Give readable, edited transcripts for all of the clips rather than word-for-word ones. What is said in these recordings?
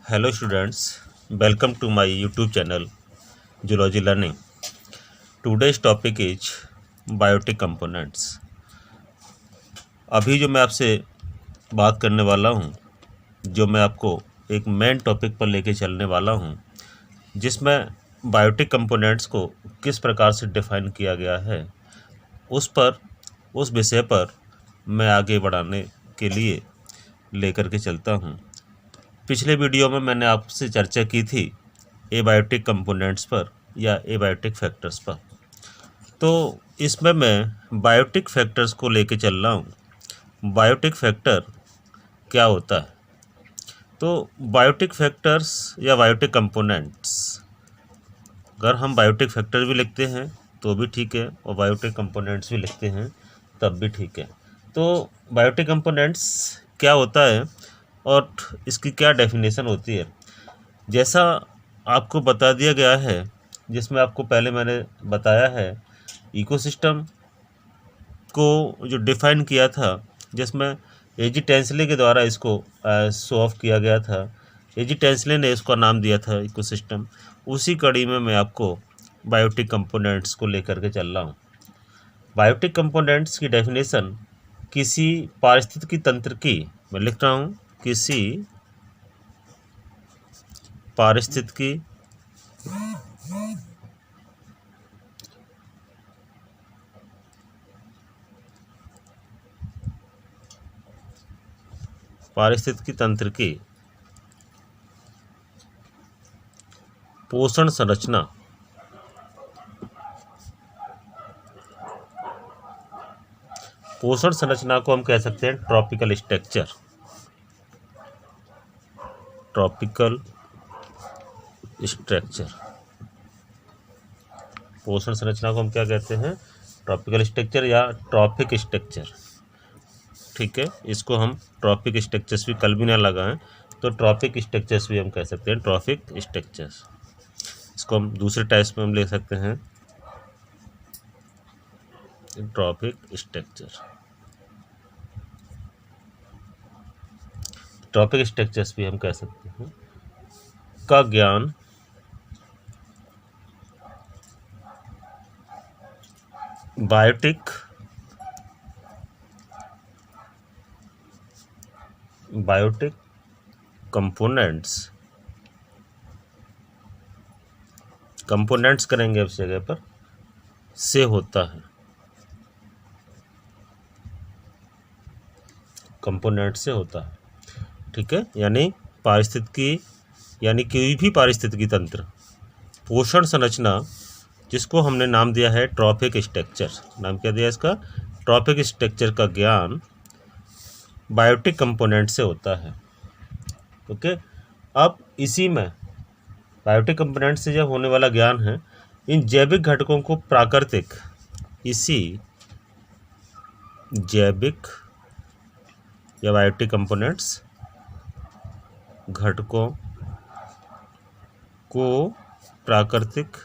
Hello students, welcome to my YouTube channel Zoology Learning. Today's topic is biotic components. अभी जो मैं आपसे बात करने वाला हूँ, जो मैं आपको एक मेन टॉपिक पर लेके चलने वाला हूँ, जिसमें बायोटिक कंपोनेंट्स को किस प्रकार से डिफाइन किया गया है, उस विषय पर मैं आगे बढ़ाने के लिए लेकर के चलता हूँ। पिछले वीडियो में मैंने आपसे चर्चा की थी एबायोटिक कंपोनेंट्स पर या एबायोटिक फैक्टर्स पर। तो इसमें मैं बायोटिक फैक्टर्स को लेके चल रहा हूँ। बायोटिक फैक्टर क्या होता है? तो बायोटिक फैक्टर्स या बायोटिक कंपोनेंट्स, अगर हम बायोटिक फैक्टर भी लिखते हैं तो भी ठीक है और बायोटिक कंपोनेंट्स भी लिखते हैं तब भी ठीक है। तो बायोटिक कंपोनेंट्स क्या होता है और इसकी क्या डेफिनेशन होती है, जैसा आपको बता दिया गया है, जिसमें आपको पहले मैंने बताया है इकोसिस्टम को जो डिफाइन किया था, जिसमें एजी टेंसले के द्वारा इसको शो ऑफ किया गया था। एजी टेंसले ने इसका नाम दिया था इकोसिस्टम। उसी कड़ी में मैं आपको बायोटिक कंपोनेंट्स को लेकर के चल रहा हूँ। बायोटिक कंपोनेंट्स की डेफिनेशन किसी पारिस्थितिकी तंत्र की, मैं लिख रहा हूँ, किसी पारिस्थितिकी तंत्र की पोषण संरचना को हम कह सकते हैं ट्रॉपिकल स्ट्रक्चर। पोषण संरचना को हम क्या कहते हैं? ट्रॉपिकल स्ट्रक्चर या ट्रॉफिक स्ट्रक्चर। ठीक है, इसको हम ट्रॉपिक स्ट्रक्चर्स भी कल भी ना लगाएं तो ट्रॉपिक स्ट्रक्चर्स भी हम कह सकते हैं ट्रॉफिक स्ट्रक्चर्स। इसको हम दूसरे टाइप्स में हम ले सकते हैं ट्रॉपिक स्ट्रक्चर। ट्रॉपिक स्ट्रक्चर्स भी हम कह सकते हैं का ज्ञान बायोटिक कंपोनेंट्स करेंगे उस जगह पर से होता है। कंपोनेंट से होता है, ठीक है। यानी कोई भी पारिस्थितिकी तंत्र पोषण संरचना, जिसको हमने नाम दिया है ट्रॉपिक स्ट्रक्चर। नाम क्या दिया इसका? ट्रॉपिक स्ट्रक्चर का ज्ञान बायोटिक कंपोनेंट से होता है। ओके, अब इसी में बायोटिक कंपोनेंट से जब होने वाला ज्ञान है, इन जैविक घटकों को प्राकृतिक, इसी जैविक या बायोटिक कंपोनेंट्स घटकों को प्राकृतिक,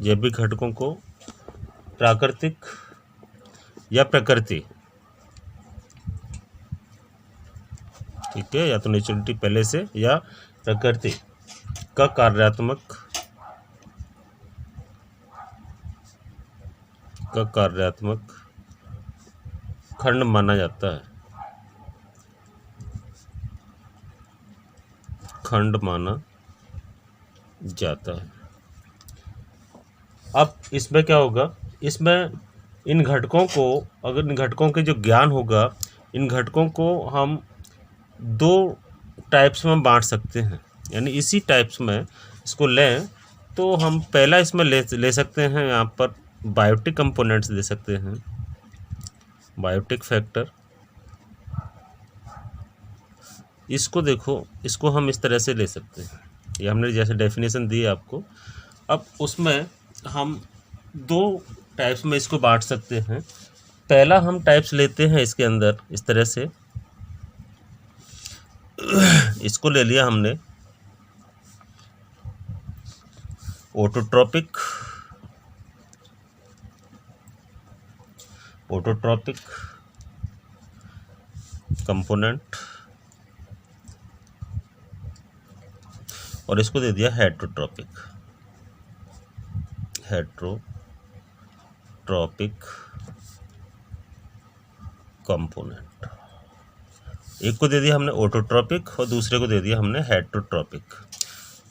जैविक घटकों को प्राकृतिक या प्रकृति, ठीक है, या तो नेचुरलिटी पहले से या प्रकृति का कार्यात्मक खंड माना जाता है। अब इसमें क्या होगा? इसमें इन घटकों को, अगर इन घटकों के जो ज्ञान होगा, इन घटकों को हम दो टाइप्स में बांट सकते हैं। यानी इसी टाइप्स में इसको लें तो हम पहला इसमें ले सकते हैं, यहाँ पर बायोटिक कंपोनेंट्स ले सकते हैं, बायोटिक फैक्टर। इसको देखो, इसको हम इस तरह से ले सकते हैं, ये हमने जैसे डेफिनेशन दी आपको। अब उसमें हम दो टाइप्स में इसको बांट सकते हैं। पहला हम टाइप्स लेते हैं इसके अंदर इस तरह से, इसको ले लिया हमने ऑटोट्रॉपिक कंपोनेंट और इसको दे दिया हेट्रोट्रॉपिक कंपोनेंट। एक को दे दिया हमने ऑटोट्रॉपिक और दूसरे को दे दिया हमने हेट्रोट्रॉपिक।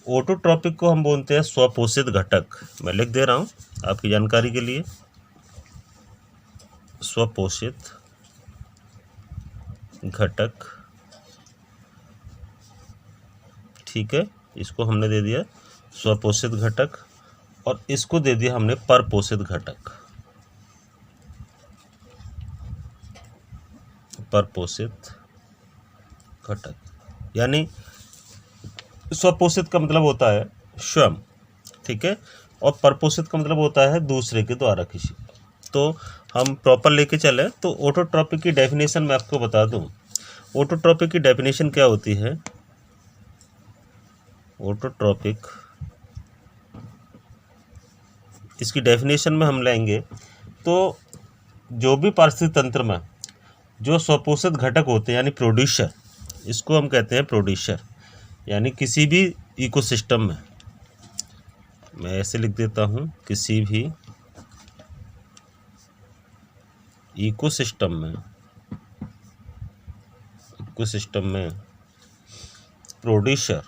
ऑटोट्रॉपिक को हम बोलते हैं स्वपोषित घटक। मैं लिख दे रहा हूँ आपकी जानकारी के लिए, स्वपोषित घटक, ठीक है। इसको हमने दे दिया स्वपोषित घटक और इसको दे दिया हमने परपोषित घटक, परपोषित घटक। यानी स्वपोषित का मतलब होता है स्वयं, ठीक है, और परपोषित का मतलब होता है दूसरे के द्वारा किसी। तो हम प्रॉपर लेके चले तो ऑटोट्रॉपिक की डेफिनेशन मैं आपको बता दूं। ऑटोट्रॉपिक की डेफिनेशन क्या होती है? ऑटोट्रॉपिक, इसकी डेफिनेशन में हम लेंगे तो जो भी पारिस्थितिक तंत्र में जो स्वपोषित घटक होते हैं यानी प्रोड्यूसर, इसको हम कहते हैं प्रोड्यूसर। यानी किसी भी इकोसिस्टम में, मैं ऐसे लिख देता हूँ, किसी भी इकोसिस्टम में प्रोड्यूसर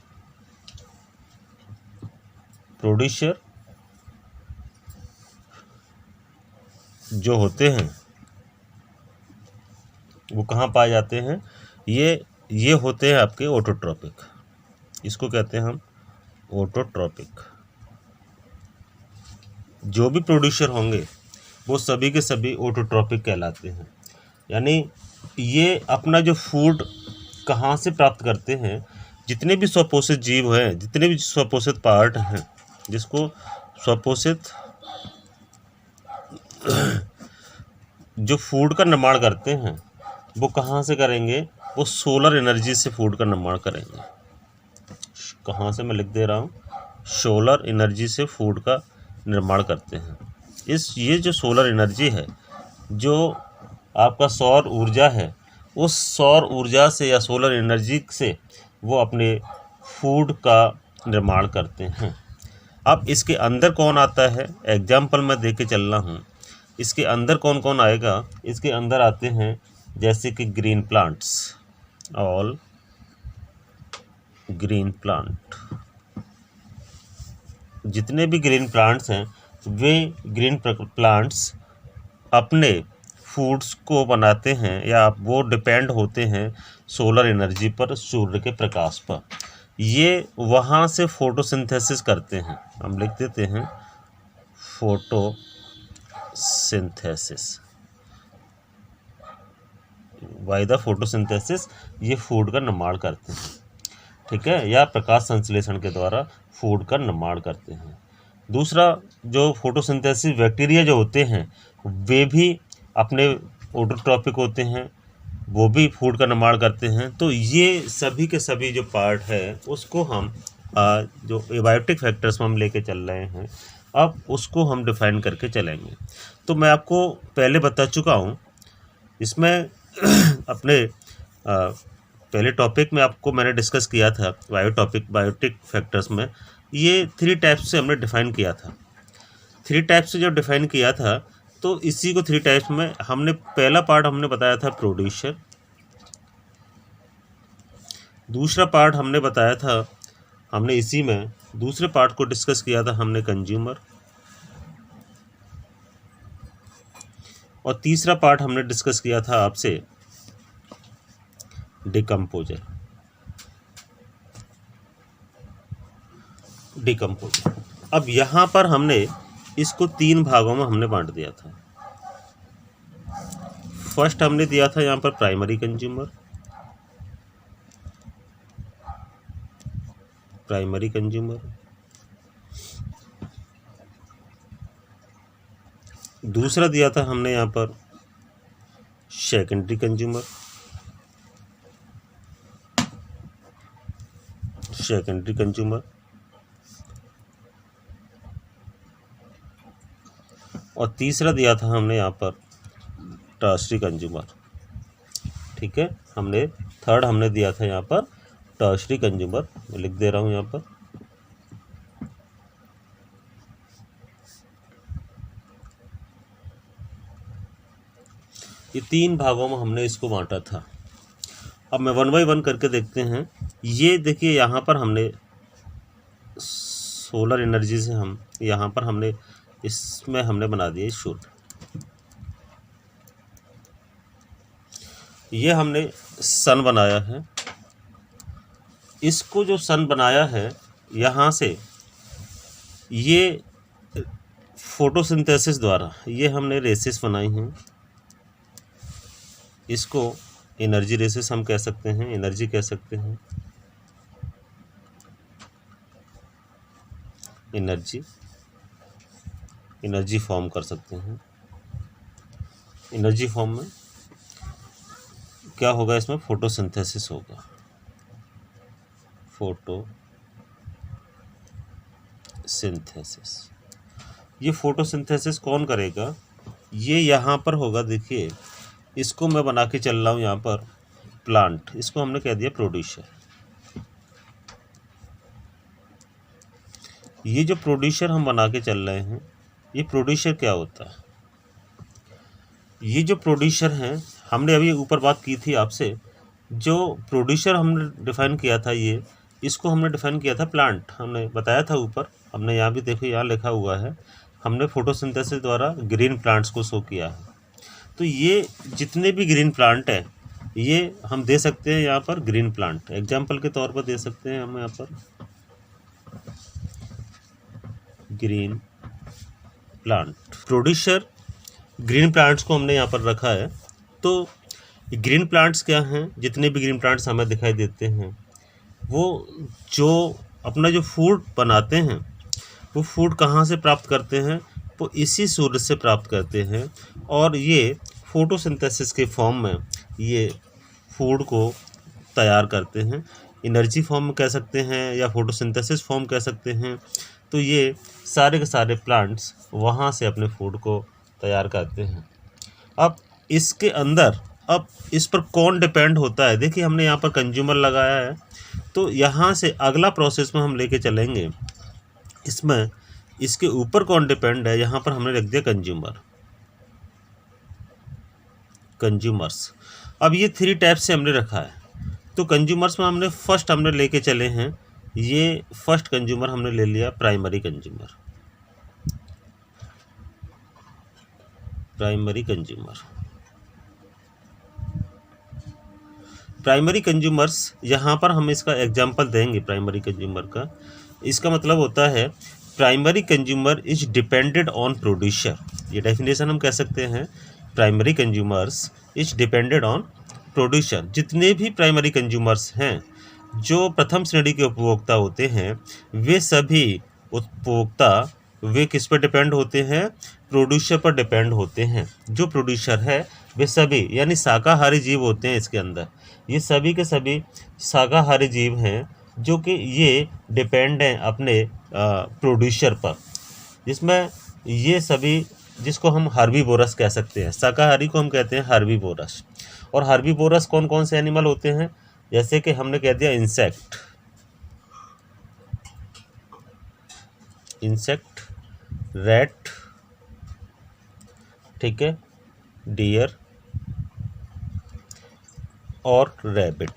जो होते हैं वो कहाँ पाए जाते हैं? ये होते हैं आपके ऑटोट्रॉपिक। इसको कहते हैं हम ऑटोट्रॉपिक। जो भी प्रोड्यूसर होंगे वो सभी के सभी ऑटोट्रॉपिक कहलाते हैं। यानी ये अपना जो फूड कहाँ से प्राप्त करते हैं, जितने भी स्वपोषित जीव हैं, जितने भी स्वपोषित पार्ट हैं, जिसको स्वपोषित जो फूड का निर्माण करते हैं, वो कहाँ से करेंगे? वो सोलर एनर्जी से फूड का निर्माण करेंगे। कहाँ से? मैं लिख दे रहा हूँ, सोलर एनर्जी से फूड का निर्माण करते हैं। ये जो सोलर एनर्जी है, जो आपका सौर ऊर्जा है, उस सौर ऊर्जा से या सोलर एनर्जी से वो अपने फूड का निर्माण करते हैं। अब इसके अंदर कौन आता है? एग्जाम्पल मैं दे के चल रहा हूँ। इसके अंदर कौन कौन आएगा? इसके अंदर आते हैं जैसे कि green plants, all green plant. जितने भी ग्रीन प्लांट्स हैं, वे ग्रीन प्लांट्स अपने फूड्स को बनाते हैं या वो डिपेंड होते हैं सोलर एनर्जी पर, सूर्य के प्रकाश पर। ये वहाँ से फोटोसिंथेसिस करते हैं। हम लिख देते हैं फोटोसिंथेसिस। बाय द फोटोसिंथेसिस ये फूड का निर्माण करते हैं, ठीक है, या प्रकाश संश्लेषण के द्वारा फूड का निर्माण करते हैं। दूसरा, जो फोटोसिंथेसिस बैक्टीरिया जो होते हैं, वे भी अपने ऑटोट्रॉपिक होते हैं, वो भी फूड का निर्माण करते हैं। तो ये सभी के सभी जो पार्ट है उसको हम जो एबायोटिक फैक्टर्स में हम लेके चल रहे हैं, अब उसको हम डिफाइन करके चलेंगे। तो मैं आपको पहले बता चुका हूँ, इसमें अपने पहले टॉपिक में आपको मैंने डिस्कस किया था बायोटिक फैक्टर्स में। ये 3 टाइप्स से हमने डिफ़ाइन किया था। 3 टाइप्स से जब डिफ़ाइन किया था तो इसी को 3 टाइप्स में हमने पहला पार्ट हमने बताया था प्रोड्यूसर, दूसरा पार्ट हमने बताया था, हमने इसी में दूसरे पार्ट को डिस्कस किया था हमने कंज्यूमर, और तीसरा पार्ट हमने डिस्कस किया था आपसे डिकम्पोजर। अब यहाँ पर हमने इसको 3 भागों में हमने बांट दिया था। फर्स्ट हमने दिया था यहाँ पर प्राइमरी कंज्यूमर, दूसरा दिया था हमने यहाँ पर सेकेंडरी कंज्यूमर, और तीसरा दिया था हमने यहाँ पर टर्शरी कंज्यूमर, ठीक है। थर्ड हमने दिया था यहाँ पर टर्शरी कंज्यूमर। मैं लिख दे रहा हूँ यहाँ पर ये 3 भागों में हमने इसको बांटा था। अब मैं 1 बाय 1 करके देखते हैं। ये देखिए यहाँ पर हमने सोलर एनर्जी से हम यहाँ पर हमने इसमें हमने बना दिया शुद्ध। ये हमने सन बनाया है। इसको जो सन बनाया है यहाँ से ये फोटोसिंथेसिस द्वारा ये हमने रेसेस बनाई हैं। इसको एनर्जी रेसेस हम कह सकते हैं, एनर्जी कह सकते हैं, एनर्जी फॉर्म कर सकते हैं। एनर्जी फॉर्म में क्या होगा, इसमें फोटोसिंथेसिस होगा। फोटोसिंथेसिस, ये फोटोसिंथेसिस कौन करेगा, ये यहाँ पर होगा। देखिए इसको मैं बना के चल रहा हूँ यहाँ पर प्लांट, इसको हमने कह दिया प्रोड्यूसर। ये जो प्रोड्यूसर हम बना के चल रहे हैं, ये प्रोड्यूसर क्या होता है, ये जो प्रोड्यूसर हैं, हमने अभी ऊपर बात की थी आपसे, जो प्रोड्यूसर हमने डिफाइन किया था, ये इसको हमने डिफाइन किया था प्लांट, हमने बताया था ऊपर। हमने यहाँ भी देखो, यहाँ लिखा हुआ है, हमने फोटोसिंथेसिस द्वारा ग्रीन प्लांट्स को शो किया है। तो ये जितने भी ग्रीन प्लांट है, ये हम दे सकते हैं यहाँ पर ग्रीन प्लांट, एग्जाम्पल के तौर पर दे सकते हैं हम यहाँ पर green plant. Producer green plants को हमने यहाँ पर रखा है। तो ग्रीन प्लांट्स क्या हैं, जितने भी ग्रीन प्लांट्स हमें दिखाई देते हैं, वो जो अपना जो फूड बनाते हैं, वो फूड कहाँ से प्राप्त करते हैं, वो इसी सूर्य से प्राप्त करते हैं। और ये फोटोसिंथेसिस के फॉर्म में ये फूड को तैयार करते हैं। एनर्जी फॉर्म कह सकते हैं या फोटोसिंथेसिस फॉर्म कह सकते हैं। तो ये सारे के सारे प्लांट्स वहाँ से अपने फूड को तैयार करते हैं। अब इसके अंदर अब इस पर कौन डिपेंड होता है, देखिए हमने यहाँ पर कंज्यूमर लगाया है। तो यहाँ से अगला प्रोसेस में हम लेके चलेंगे, इसमें इसके ऊपर कौन डिपेंड है, यहाँ पर हमने रख दिया कंज्यूमर्स। अब ये 3 टाइप से हमने रखा है। तो कंज्यूमर्स में हमने फर्स्ट हमने लेके चले हैं, ये फर्स्ट कंज्यूमर हमने ले लिया प्राइमरी कंज्यूमर। प्राइमरी कंज्यूमर्स यहाँ पर हम इसका एग्जांपल देंगे प्राइमरी कंज्यूमर का। इसका मतलब होता है primary consumer is depended on producer. ये डेफिनेशन हम कह सकते हैं, primary consumers is depended on producer. जितने भी प्राइमरी कंज्यूमर्स हैं, जो प्रथम श्रेणी के उपभोक्ता होते हैं, वे सभी उपभोक्ता वे किस पर डिपेंड होते हैं, प्रोड्यूसर पर डिपेंड होते हैं। जो प्रोड्यूसर है वे सभी यानी शाकाहारी जीव होते हैं। इसके अंदर ये सभी के सभी शाकाहारी जीव हैं, जो कि ये डिपेंड हैं अपने प्रोड्यूसर पर, जिसमें ये सभी, जिसको हम हर्बीवोरस कह सकते हैं, शाकाहारी को हम कहते हैं हर्बीवोरस। और हर्बीवोरस कौन कौन से एनिमल होते हैं, जैसे कि हमने कह दिया इंसेक्ट, रैट, ठीक है, डियर और रैबिट।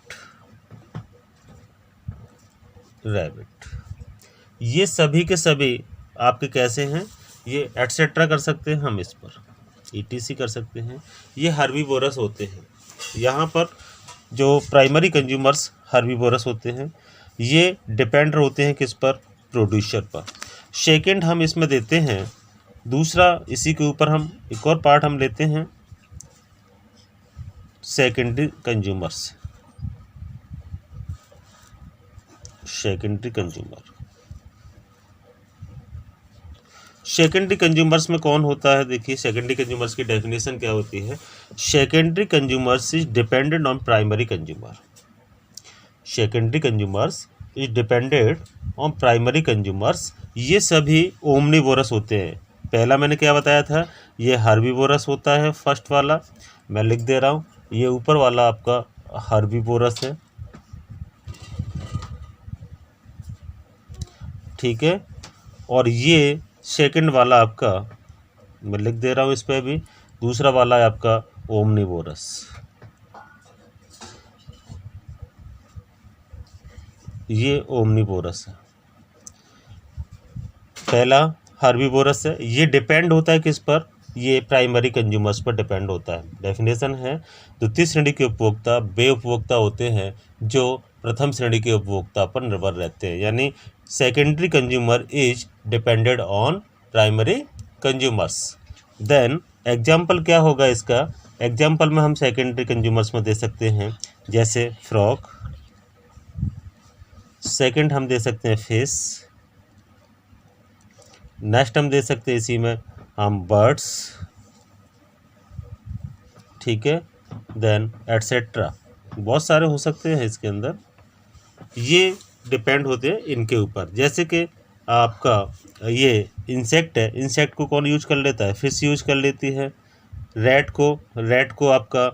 ये सभी के सभी आपके कैसे हैं, ये एटसेट्रा कर सकते हैं हम, इस पर ETC कर सकते हैं। ये हर्बीवोरस होते हैं। यहाँ पर जो प्राइमरी कंज्यूमर्स हर्बीवोरस होते हैं, ये डिपेंड होते हैं किस पर, प्रोड्यूसर पर। सेकंड हम इसमें देते हैं दूसरा, इसी के ऊपर हम एक और पार्ट हम लेते हैं सेकेंडरी कंज्यूमर्स। सेकेंडरी कंज्यूमर्स में कौन होता है, देखिए सेकेंडरी कंज्यूमर्स की डेफिनेशन क्या होती है। Secondary consumers is dependent on primary consumer. Secondary consumers is dependent on primary consumers. ये सभी ओमनीवोरस होते हैं। पहला मैंने क्या बताया था, ये हर्बीवोरस होता है, फर्स्ट वाला मैं लिख दे रहा हूँ। ये ऊपर वाला आपका हर्बीवोरस है, ठीक है। और ये सेकंड वाला आपका मैं लिख दे रहा हूँ, इस पर भी दूसरा वाला है आपका ओमनीवोरस। ये ओमनीवोरस है। पहला हर्बीवोरस है। ये डिपेंड होता है किस पर? ये प्राइमरी कंज्यूमर्स पर डिपेंड होता है। डेफिनेशन है, द्वितीय श्रेणी के उपभोक्ता वे उपभोक्ता होते हैं जो प्रथम श्रेणी के उपभोक्ता पर निर्भर रहते हैं, यानी secondary consumer is depended on primary consumers. Then example क्या होगा इसका? एग्जाम्पल में हम सेकेंडरी कंज्यूमर्स में दे सकते हैं, जैसे फ्रॉक। सेकंड हम दे सकते हैं फिश। नेक्स्ट हम दे सकते हैं इसी में हम बर्ड्स, ठीक है। देन एटसेट्रा, बहुत सारे हो सकते हैं इसके अंदर। ये डिपेंड होते हैं इनके ऊपर। जैसे कि आपका ये इंसेक्ट है, इंसेक्ट को कौन यूज कर लेता है? फिश यूज कर लेती है। रैट को आपका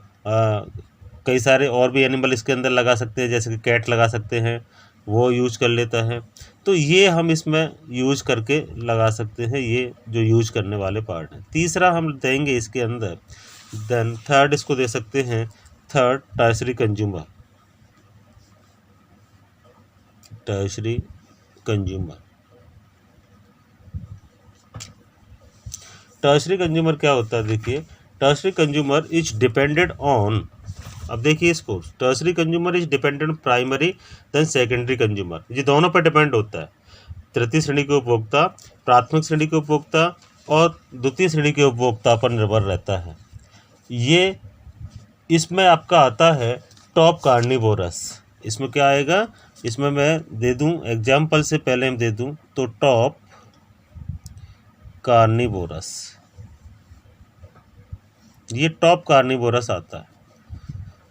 कई सारे और भी एनिमल इसके अंदर लगा सकते हैं, जैसे कि कैट लगा सकते हैं, वो यूज कर लेता है। तो ये हम इसमें यूज करके लगा सकते हैं, ये जो यूज करने वाले पार्ट हैं। तीसरा हम देंगे इसके अंदर। देन थर्ड इसको दे सकते हैं, third tertiary consumer. Tertiary consumer, tertiary consumer क्या होता है? देखिए, tertiary consumer is depended on, अब देखिए इसको, tertiary consumer is dependent primary then secondary consumer, ये दोनों पर डिपेंड होता है। तृतीय श्रेणी के उपभोक्ता, प्राथमिक श्रेणी के उपभोक्ता और द्वितीय श्रेणी के उपभोक्ता पर निर्भर रहता है। ये इसमें आपका आता है टॉप कार्निवोरस। इसमें क्या आएगा? इसमें मैं दे दूं एग्जाम्पल से पहले हम दे दूं तो टॉप कार्निवोरस, ये टॉप कार्निवोरस आता है।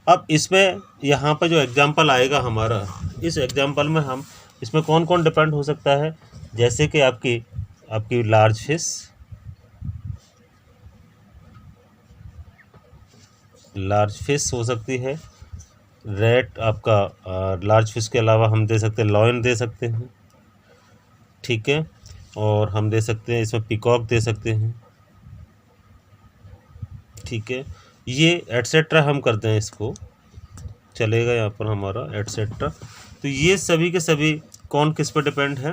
अब इसमें यहाँ पर जो एग्जाम्पल आएगा हमारा, इस एग्जाम्पल में हम इसमें कौन कौन डिपेंड हो सकता है? जैसे कि आपकी लार्ज फिश हो सकती है। रेट आपका लार्ज फिश के अलावा हम दे सकते हैं लॉयन दे सकते हैं, ठीक है। और हम दे सकते हैं इसमें पीकॉक दे सकते हैं, ठीक है। ये एटसेट्रा हम करते हैं, इसको चलेगा यहाँ पर हमारा एटसेट्रा। तो ये सभी के सभी कौन किस पर डिपेंड है?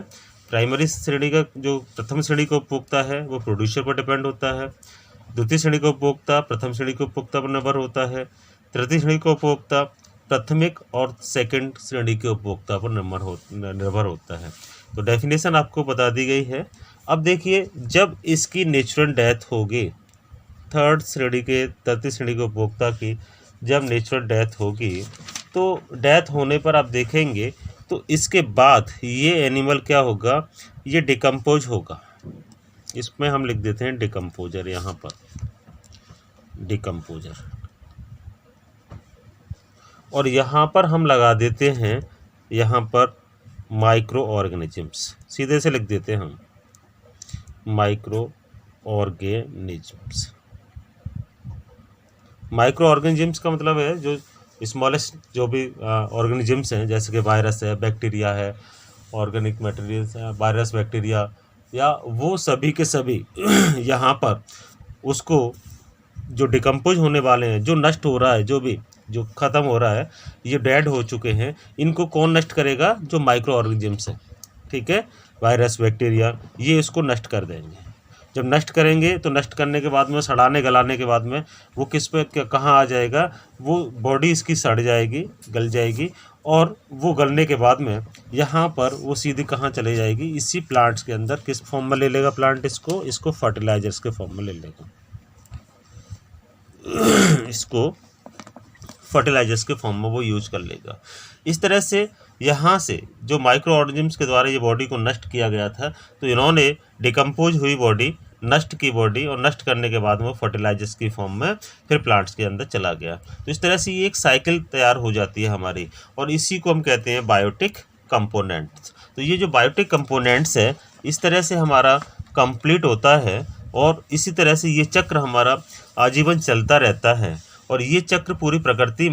प्राइमरी श्रेणी का जो प्रथम श्रेणी का उपभोक्ता है वो प्रोड्यूसर पर डिपेंड होता है। द्वितीय श्रेणी का उपभोक्ता प्रथम श्रेणी के उपभोक्ता पर निर्भर होता है। तृतीय श्रेणी का उपभोक्ता प्राथमिक और सेकंड श्रेणी के उपभोक्ता पर निर्भर होता है। तो डेफिनेशन आपको बता दी गई है। अब देखिए, जब इसकी नेचुरल डेथ होगी, थर्ड श्रेणी के तृतीय श्रेणी के उपभोक्ता की जब नेचुरल डेथ होगी, तो डेथ होने पर आप देखेंगे तो इसके बाद ये एनिमल क्या होगा? ये डिकम्पोज होगा। इसमें हम लिख देते हैं डिकम्पोजर, यहाँ पर डिकम्पोजर, और यहाँ पर हम लगा देते हैं यहाँ पर माइक्रो ऑर्गेनिजम्स, सीधे से लिख देते हैं हम माइक्रो ऑर्गेनिजम्स। माइक्रो ऑर्गेनिजम्स का मतलब है जो स्मॉलेस्ट जो भी ऑर्गेनिजम्स हैं, जैसे कि वायरस है, बैक्टीरिया है, ऑर्गेनिक मटेरियल्स हैं, वायरस, बैक्टीरिया, या वो सभी के सभी यहाँ पर उसको जो डिकम्पोज होने वाले हैं, जो नष्ट हो रहा है, जो ख़त्म हो रहा है, ये डेड हो चुके हैं, इनको कौन नष्ट करेगा? जो माइक्रो ऑर्गेनिजम्स हैं, ठीक है। वायरस, बैक्टीरिया, ये इसको नष्ट कर देंगे। जब नष्ट करेंगे तो नष्ट करने के बाद में, सड़ाने गलाने के बाद में वो किस पे कहाँ आ जाएगा? वो बॉडी इसकी सड़ जाएगी, गल जाएगी, और वो गलने के बाद में यहाँ पर वो सीधी कहाँ चले जाएगी? इसी प्लांट्स के अंदर। किस फॉर्म में ले लेगा प्लांट? इसको फर्टिलाइजर्स के फॉर्म में ले लेगा, इसको फर्टिलाइजर्स के फॉर्म में वो यूज कर लेगा। इस तरह से यहाँ से जो माइक्रो ऑर्गेनिजम्स के द्वारा ये बॉडी को नष्ट किया गया था, तो इन्होंने डिकम्पोज हुई बॉडी, नष्ट की बॉडी, और नष्ट करने के बाद में फर्टिलाइजर्स की फॉर्म में फिर प्लांट्स के अंदर चला गया। तो इस तरह से ये एक साइकिल तैयार हो जाती है हमारी, और इसी को हम कहते हैं बायोटिक कंपोनेंट्स। तो ये जो बायोटिक कंपोनेंट्स है, इस तरह से हमारा कंप्लीट होता है, और इसी तरह से ये चक्र हमारा आजीवन चलता रहता है, और ये चक्र पूरी प्रकृति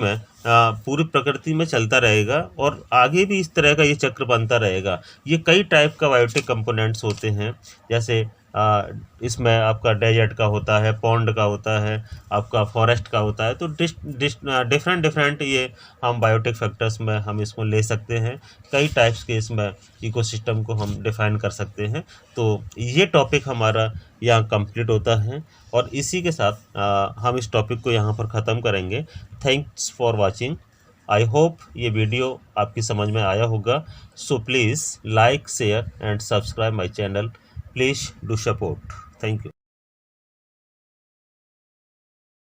में चलता रहेगा, और आगे भी इस तरह का ये चक्र बनता रहेगा। ये कई टाइप का बायोटिक कंपोनेंट्स होते हैं, जैसे इसमें आपका डेजर्ट का होता है, पॉन्ड का होता है, आपका फॉरेस्ट का होता है। तो डिफरेंट डिफरेंट ये हम बायोटिक फैक्टर्स में हम इसको ले सकते हैं। कई टाइप्स के इसमें इकोसिस्टम को हम डिफाइन कर सकते हैं। तो ये टॉपिक हमारा यहाँ कंप्लीट होता है और इसी के साथ हम इस टॉपिक को यहाँ पर ख़त्म करेंगे। Thanks for watching. I hope ये वीडियो आपकी समझ में आया होगा। So please like, share and subscribe my channel. Please do support. Thank you.